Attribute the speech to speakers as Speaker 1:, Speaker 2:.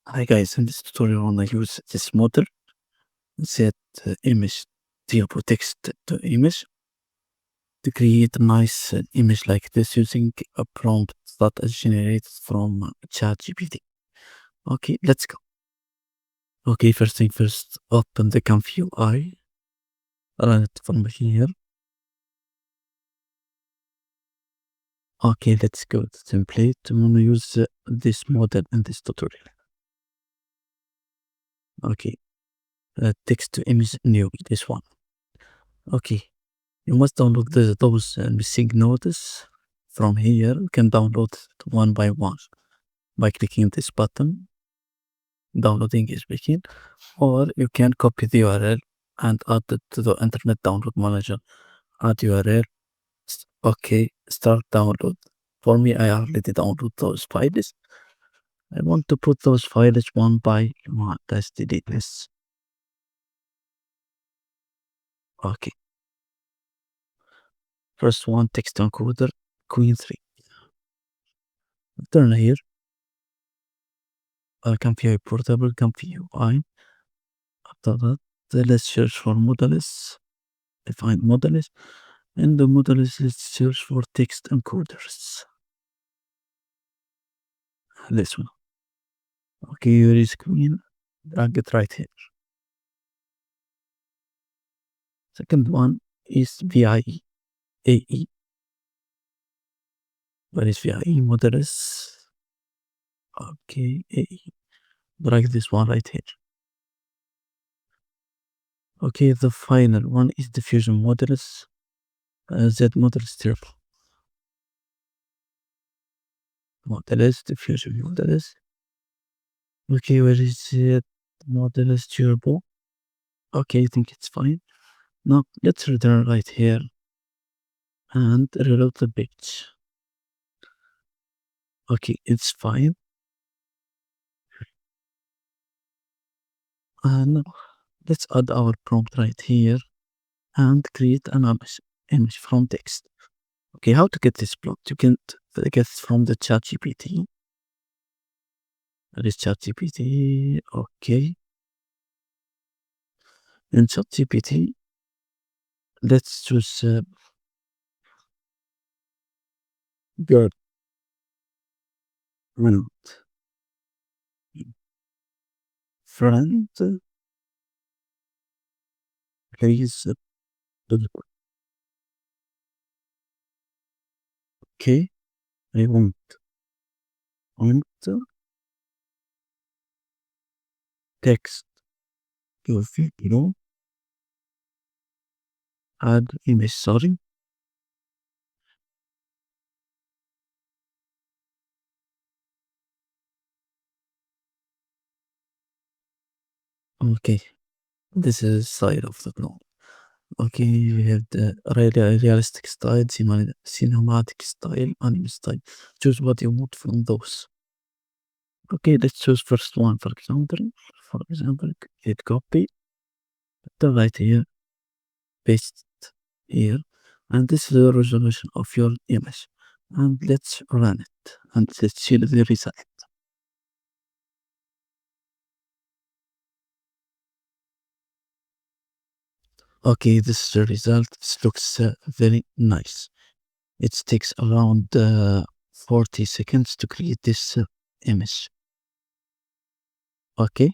Speaker 1: Hi guys, in this tutorial I wanna use this model, set image type text to image to create a nice image like this using a prompt that is generated from ChatGPT. Okay, let's go. Okay, first thing first, open the ComfyUI, run it from here. Okay, let's go to template. I'm gonna use this model in this tutorial. Okay, text to image new, this one. Okay, you must download those missing nodes from here. You can download it one by one by clicking this button. Downloading is begin, or you can copy the URL and add it to the Internet Download Manager. Add URL. Okay, start download. For me, I already download those files. I want to put those files one by one. Let's delete this. Okay. First one, text encoder, Queen 3. Turn here. ComfyUI portable, ComfyUI. After that, let's search for models. Define models. In the models, let's search for text encoders. This one. Okay, here is Queen. Drag it right here. Second one is VIE. AE. Where is VIE models? Okay, AE. Drag this one right here. Okay, the final one is diffusion models. Z models turbo. Models, diffusion models. Okay, where is it? Models turbo. Okay, I think it's fine. Now let's return right here and reload the page. Okay, it's fine. And now let's add our prompt right here and create an image from text. Okay, how to get this prompt? You can get it from the ChatGPT. That is ChatGPT. Okay. In ChatGPT, let's choose girl. Friend. Please. Okay. I want text your video. Add image. Sorry. Okay. This is side of the clone. Okay, we have the realistic style, cinematic style, anime style. Choose what you want from those. Okay, let's choose first one. For example, hit copy, the right here, paste here, and this is the resolution of your image. And let's run it, and let's see the result. Okay, this is the result. This looks very nice. It takes around 40 seconds to create this image. Okay,